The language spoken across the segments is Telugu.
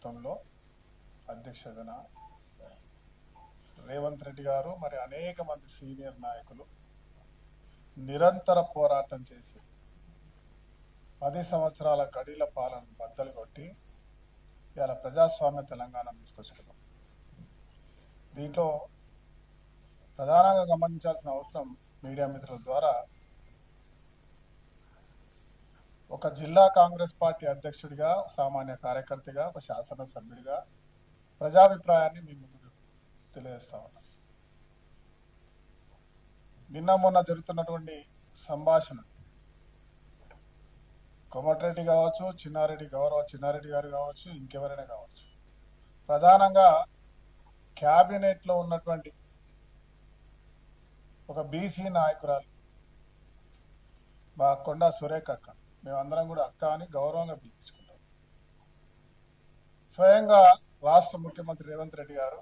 నేతృత్వంలో అధ్యక్షతన రేవంత్ రెడ్డి గారు మరి అనేక మంది సీనియర్ నాయకులు నిరంతర పోరాటం చేసి 10 సంవత్సరాల గడిల పాలన బద్దలు కొట్టి ఇలా ప్రజాస్వామ్య తెలంగాణ తీసుకొచ్చుకున్నాం. దీంట్లో ప్రధానంగా గమనించాల్సిన అవసరం మీడియా మిత్రుల ద్వారా ఒక జిల్లా కాంగ్రెస్ పార్టీ అధ్యక్షుడిగా, సామాన్య కార్యకర్తగా, ఒక శాసనసభ్యుడిగా ప్రజాభిప్రాయాన్ని మీ ముందు తెలియజేస్తా ఉన్నా. నిన్న మొన్న జరుగుతున్నటువంటి సంభాషణ కోమటిరెడ్డి కావచ్చు, చిన్నారెడ్డి గారు కావచ్చు, ఇంకెవరైనా కావచ్చు, ప్రధానంగా క్యాబినెట్ లో ఉన్నటువంటి ఒక బీసీ నాయకురాలు మా కొండా సురేఖ అక్క, మేమందరం కూడా అక్క అని గౌరవంగా పిలిపించుకుంటాం. స్వయంగా రాష్ట్ర ముఖ్యమంత్రి రేవంత్ రెడ్డి గారు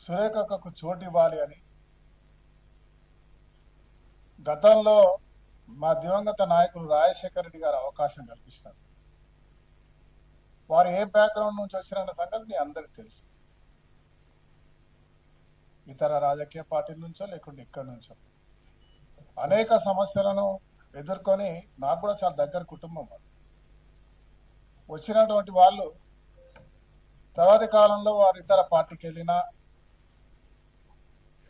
సురేఖ అక్కకు చోటు ఇవ్వాలి అని గతంలో మా దివంగత నాయకులు రాజశేఖర రెడ్డి గారు అవకాశం కల్పించినారు. వారు ఏ బ్యాక్గ్రౌండ్ నుంచి వచ్చిన సంగతి మీ అందరికి తెలుసు. ఇతర రాజకీయ పార్టీల నుంచో లేకుంటే ఇక్కడి నుంచో అనేక సమస్యలను ఎదుర్కొని, నాకు కూడా చాలా దగ్గర కుటుంబం వచ్చినటువంటి వాళ్ళు తర్వాతి కాలంలో వారు ఇతర పార్టీకి వెళ్ళినా,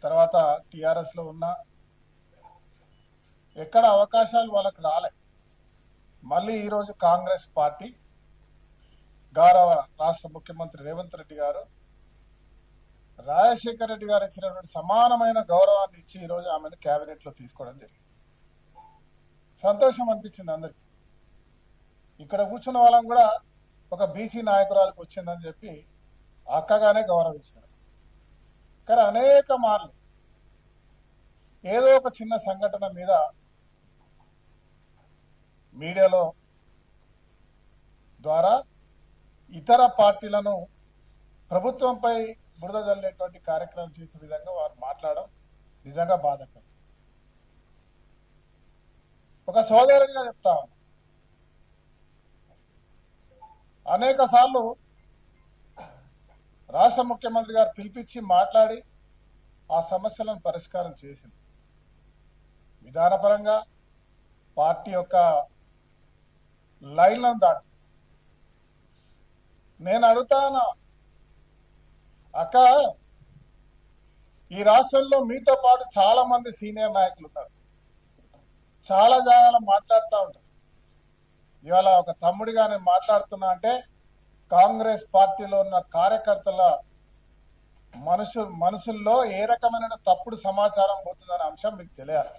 తర్వాత టిఆర్ఎస్ లో ఉన్నా ఎక్కడ అవకాశాలు వాళ్ళకి రాలే. మళ్ళీ ఈరోజు కాంగ్రెస్ పార్టీ గౌరవ రాష్ట్ర ముఖ్యమంత్రి రేవంత్ రెడ్డి గారు రాజశేఖర రెడ్డి గారు ఇచ్చినటువంటి సమానమైన గౌరవాన్ని ఇచ్చి ఈరోజు ఆమెను కేబినెట్ లో తీసుకోవడం జరిగింది. సంతోషం అనిపించింది అందరికి. ఇక్కడ కూర్చున్న వాళ్ళం కూడా ఒక బీసీ నాయకురాలకు వచ్చిందని చెప్పి అక్కగానే గౌరవిస్తున్నారు. కానీ అనేక మార్లు ఏదో ఒక చిన్న సంఘటన మీద మీడియాలో ద్వారా ఇతర పార్టీలను ప్రభుత్వంపై బురద జల్లేటువంటి కార్యక్రమం చేసే విధంగా వారు మాట్లాడడం నిజంగా బాధాకరం. ఒక సోదరుడిగా చెప్తా ఉన్నా, అనేక సార్లు రాష్ట్ర ముఖ్యమంత్రి గారు పిలిపించి మాట్లాడి ఆ సమస్యలను పరిష్కారం చేసింది. విధానపరంగా పార్టీ యొక్క లైన్లను దాటి నేను అడుగుతాను, అక్క ఈ రాష్ట్రంలో మీతో పాటు చాలా మంది సీనియర్ నాయకులు ఉన్నారు, చాలా జాగాలో మాట్లాడుతూ ఉంటారు. ఇవాళ ఒక తమ్ముడిగా నేను మాట్లాడుతున్నా అంటే కాంగ్రెస్ పార్టీలో ఉన్న కార్యకర్తల మనసుల్లో ఏ రకమైన తప్పుడు సమాచారం పోతుందనే అంశం మీకు తెలియాలి.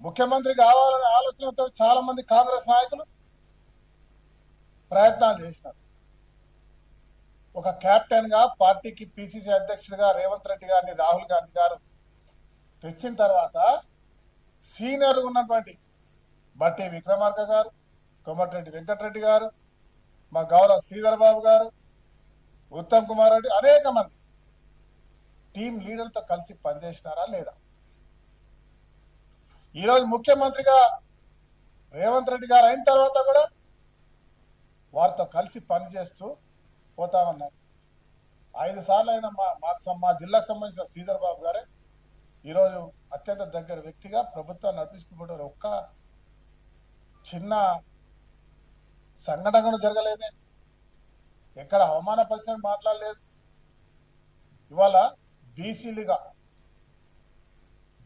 ముఖ్యమంత్రి కావాలనే ఆలోచనతో చాలా మంది కాంగ్రెస్ నాయకులు ప్రయత్నాలు చేసినారు. ఒక కెప్టెన్ గా పార్టీకి పిసిసి అధ్యక్షుడిగా రేవంత్ రెడ్డి గారిని రాహుల్ గాంధీ గారు తెచ్చిన తర్వాత సీనియర్ ఉన్నటువంటి బట్టి విక్రమార్క గారు, కోమటిరెడ్డి వెంకటరెడ్డి గారు, మా గౌరవ శ్రీధర్ బాబు గారు, ఉత్తమ్ కుమార్ రెడ్డి, అనేక మంది టీం లీడర్తో కలిసి పనిచేసినారా లేదా? ఈరోజు ముఖ్యమంత్రిగా రేవంత్ రెడ్డి గారు అయిన తర్వాత కూడా వారితో కలిసి పనిచేస్తూ పోతా ఉన్నారు. 5 సార్లు అయిన మా జిల్లాకు సంబంధించిన శ్రీధర్ బాబు గారే ఈరోజు అత్యంత దగ్గర వ్యక్తిగా ప్రభుత్వాన్ని నడిపించుకుంటారు. ఒక్క చిన్న సంఘటన జరగలేదే, ఎక్కడ అవమానపరిచిన మాట్లాడలేదు. ఇవాళ బీసీలుగా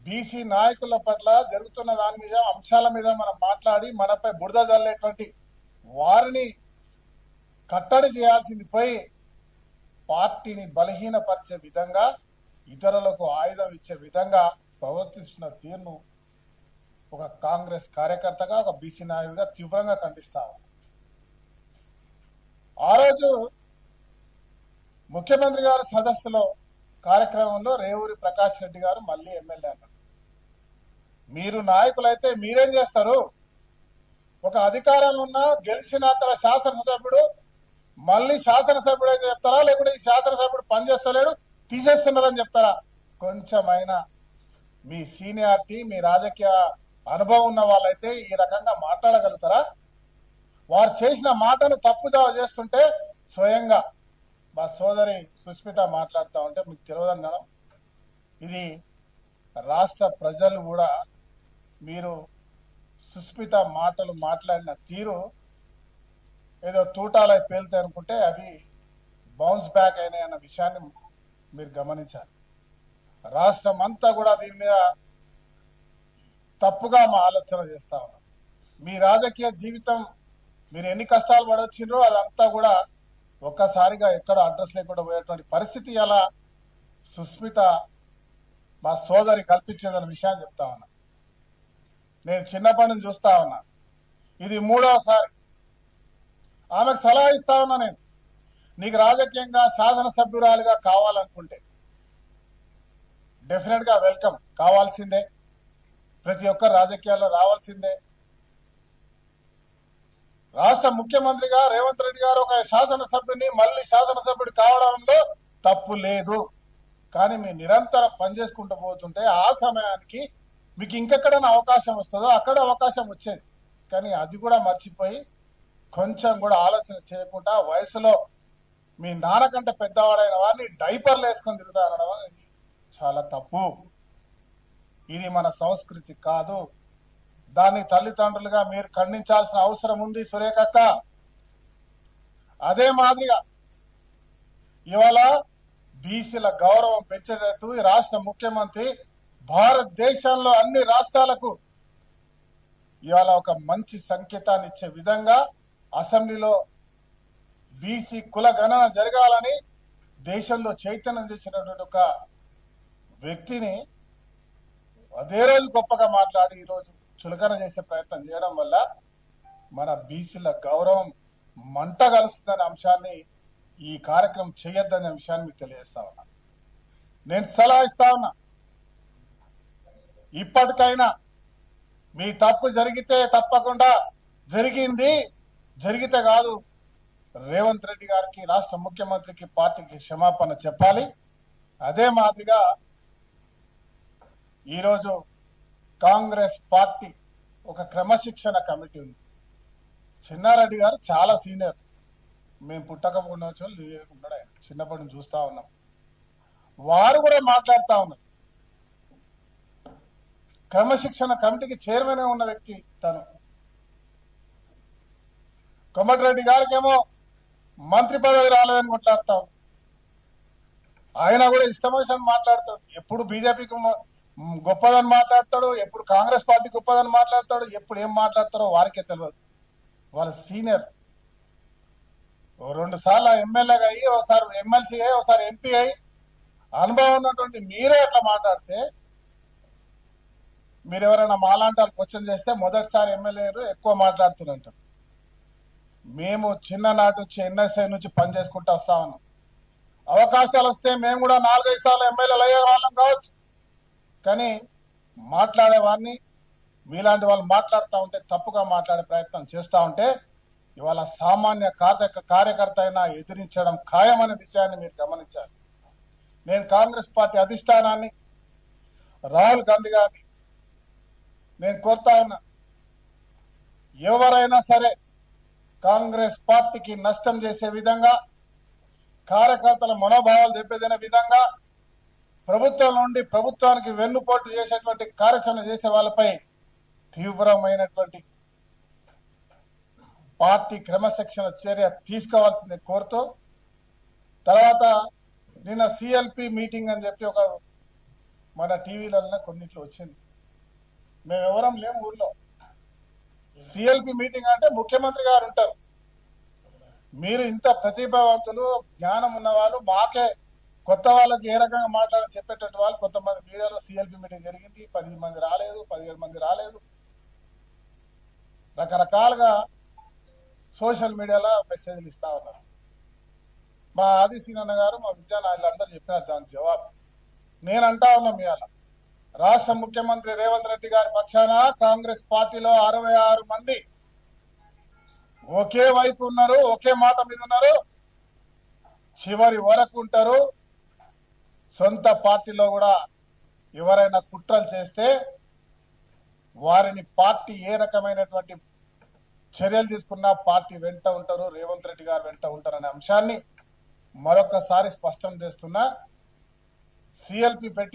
బీసీ నాయకుల పట్ల జరుగుతున్న దాని మీద అంశాల మీద మనం మాట్లాడి మనపై బురద జల్లేటువంటి వారిని కట్టడి చేయాల్సింది పోయి పార్టీని బలహీనపరిచే విధంగా, ఇతరులకు ఆయుధం ఇచ్చే విధంగా ప్రవర్తిస్తున్న తీరును ఒక కాంగ్రెస్ కార్యకర్తగా, ఒక బీసీ నాయకుడిగా తీవ్రంగా ఖండిస్తాము. ఆ రోజు ముఖ్యమంత్రి గారు సదస్సులో కార్యక్రమంలో రేవూరి ప్రకాష్ రెడ్డి గారు మళ్ళీ ఎమ్మెల్యే అన్నారు, మీరు నాయకులైతే మీరేం చేస్తారు? ఒక అధికారంలో ఉన్న గెలిచిన అక్కడ శాసనసభ్యుడు మళ్ళీ శాసనసభ్యుడు అయితే చెప్తారా, లేకుంటే ఈ శాసనసభ్యుడు పనిచేస్తలేడు తీసేస్తున్నారని చెప్తారా? కొంచెమైనా మీ సీనియారిటీ, మీ రాజకీయ అనుభవం ఉన్న వాళ్ళైతే ఈ రకంగా మాట్లాడగలుగుతారా? వారు చేసిన మాటను తప్పుదావ చేస్తుంటే స్వయంగా మా సోదరి సుస్మిత మాట్లాడుతూ ఉంటే మీకు తెలియదన్నాను. ఇది రాష్ట్ర ప్రజలు కూడా మీరు సుస్మిత మాటలు మాట్లాడిన తీరు ఏదో తూటాలై పేలుతాయి అనుకుంటే అవి బౌన్స్ బ్యాక్ అయినాయి అన్న విషయాన్ని మీరు గమనించాలి. రాష్ట్రం అంతా కూడా దీని మీద తప్పుగా మా ఆలోచన చేస్తా ఉన్నాం. మీ రాజకీయ జీవితం మీరు ఎన్ని కష్టాలు పడొచ్చిండ్రో అదంతా కూడా ఒక్కసారిగా ఎక్కడ అడ్రస్ లేకుండా పోయేటువంటి పరిస్థితి అలా సుస్మిత మా సోదరి కల్పించేదన్న విషయాన్ని చెప్తా ఉన్నా. నేను చిన్నప్పటి నుంచి చూస్తా ఉన్నా, ఇది 3వసారి ఆమెకు సలహా ఇస్తా ఉన్నా. నేను నీకు రాజకీయంగా శాసనసభ్యురాలుగా కావాలనుకుంటే డెఫినెట్ గా వెల్కమ్, కావాల్సిందే, ప్రతి ఒక్కరు రాజకీయాల్లో రావాల్సిందే. రాష్ట్ర ముఖ్యమంత్రిగా రేవంత్ రెడ్డి గారు ఒక శాసనసభ్యుని మళ్ళీ శాసనసభ్యుడు కావడంలో తప్పు లేదు. కానీ మీరు నిరంతరం పనిచేసుకుంటూ పోతుంటే ఆ సమయానికి మీకు ఇంకెక్కడైనా అవకాశం వస్తుందో అక్కడ అవకాశం వచ్చేది. కానీ అది కూడా మర్చిపోయి కొంచెం కూడా ఆలోచన చేయకుండా వయసులో మీ నాన్నకంటే పెద్దవాడైన వారిని డైపర్లు వేసుకొని తిరుగుతారనడం చాలా తప్పు. ఇది మన సంస్కృతి కాదు. దాన్ని తల్లిదండ్రులుగా మీరు ఖండించాల్సిన అవసరం ఉంది సురేఖక్క. అదే మాదిరిగా ఇవాళ బీసీల గౌరవం పెంచేటట్టు ఈ రాష్ట్ర ముఖ్యమంత్రి భారతదేశంలో అన్ని రాష్ట్రాలకు ఇవాళ ఒక మంచి సంకేతాన్ని ఇచ్చే విధంగా అసెంబ్లీలో బీసీ కుల గణన జరగాలని దేశంలో చైతన్యం చేసినటువంటి ఒక వ్యక్తిని అదే రోజు గొప్పగా మాట్లాడి ఈరోజు చులకన చేసే ప్రయత్నం చేయడం వల్ల మన బీసీల గౌరవం మంట కలుస్తుందనే అంశాన్ని ఈ కార్యక్రమం చేయొద్దనే విషయాన్ని మీకు తెలియజేస్తా ఉన్నా. నేను సలహా ఇస్తా ఉన్నా, ఇప్పటికైనా మీ తప్పు జరిగితే తప్పకుండా జరిగితే కాదు రేవంత్ రెడ్డి గారికి, రాష్ట్ర ముఖ్యమంత్రికి, పార్టీకి క్షమాపణ చెప్పాలి. అదే మాదిరిగా ఈరోజు కాంగ్రెస్ పార్టీ ఒక క్రమశిక్షణ కమిటీ ఉంది. చిన్నారెడ్డి గారు చాలా సీనియర్, మేము పుట్టకుండా ఉన్నాడు, ఆయన చిన్నప్పటి నుంచి చూస్తా ఉన్నాం. వారు కూడా మాట్లాడుతా ఉన్నారు. క్రమశిక్షణ కమిటీకి చైర్మన్ ఉన్న వ్యక్తి తను. కోమటిరెడ్డి గారికేమో మంత్రి పదవి రాలేదని మాట్లాడుతా ఉన్నారు. ఆయన కూడా ఇష్టమైన మాట్లాడతాడు. ఎప్పుడు బీజేపీకి గొప్పదని మాట్లాడతాడు, ఎప్పుడు కాంగ్రెస్ పార్టీ గొప్పదని మాట్లాడతాడు, ఎప్పుడు ఏం మాట్లాడతారో వారికే తెలియదు. వాళ్ళ సీనియర్ 2 సార్లు ఎమ్మెల్యేగా అయ్యి, ఒకసారి ఎమ్మెల్సీ అయ్యి, ఒకసారి ఎంపీ అయ్యి అనుభవం ఉన్నటువంటి మీరే అట్లా మాట్లాడితే, మీరు ఎవరైనా మాలాంటి వాళ్ళు క్వశ్చన్ చేస్తే మొదటిసారి ఎమ్మెల్యేలు ఎక్కువ మాట్లాడుతున్నారు. మేము చిన్ననాటి నుంచి ఎన్ఎస్ఐ నుంచి పనిచేసుకుంటూ వస్తా ఉన్నాం. అవకాశాలు వస్తే మేము కూడా 4-5 సార్లు ఎమ్మెల్యేలు అయ్యే వాళ్ళం కావచ్చు. కానీ మాట్లాడేవాడిని మీలాంటి వాళ్ళు మాట్లాడుతూ ఉంటే, తప్పుగా మాట్లాడే ప్రయత్నం చేస్తూ ఉంటే ఇవాళ సామాన్య కార్యకర్త అయినా ఎదిరించడం ఖాయమనే విషయాన్ని మీరు గమనించాలి. నేను కాంగ్రెస్ పార్టీ అధిష్టానాన్ని, రాహుల్ గాంధీ గారిని నేను కోరుతా ఉన్నా, ఎవరైనా సరే కాంగ్రెస్ పార్టీకి నష్టం చేసే విధంగా, కార్యకర్తల మనోభావాలు దెబ్బతినే విధంగా, ప్రభుత్వం నుండి ప్రభుత్వానికి వెన్నుపోటు చేసేటువంటి కార్యక్రమం చేసే వాళ్ళపై తీవ్రమైనటువంటి పార్టీ క్రమశిక్షణ చర్య తీసుకోవాల్సిందే కోరుతూ, తర్వాత నిన్న సిఎల్పి మీటింగ్ అని చెప్పి ఒక మన టీవీలలో కొన్నిట్లో వచ్చింది. మేమెవరం లేము ఊర్లో. సిఎల్పి మీటింగ్ అంటే ముఖ్యమంత్రి గారు ఉంటారు. మీరు ఇంత ప్రతిభావంతులు, జ్ఞానం ఉన్నవాళ్ళు, మాకే కొత్త వాళ్ళకి ఏ రకంగా మాట్లాడాలని చెప్పేటట్టు వాళ్ళు కొంతమంది మీడియాలో సిఎల్పి మీటింగ్ జరిగింది, 10 మంది రాలేదు, 17 మంది రాలేదు, రకరకాలుగా సోషల్ మీడియాలో మెసేజ్లు ఇస్తా ఉన్నారు. మా ఆది సీనన్న గారు, మా విద్యానాయులందరూ చెప్పినారు దాని జవాబు. నేను అంటా ఉన్నాం, ఇవాళ రాష్ట్ర ముఖ్యమంత్రి రేవంత్ రెడ్డి గారి పక్షాన కాంగ్రెస్ పార్టీలో 66 మంది ఒకే వైపు ఉన్నారు, ఒకే మాట మీద ఉన్నారు, చివరి వరకు ఉంటారు. సొంత పార్టీలో కూడా ఎవరైనా కుట్రలు చేస్తే వారిని పార్టీ ఏ రకమైనటువంటి చర్యలు తీసుకున్నా పార్టీ వెంట ఉంటారు, రేవంత్ రెడ్డి గారు వెంట ఉంటారనే అంశాన్ని మరొకసారి స్పష్టం చేస్తున్నా. సిఎల్పి పెట్టి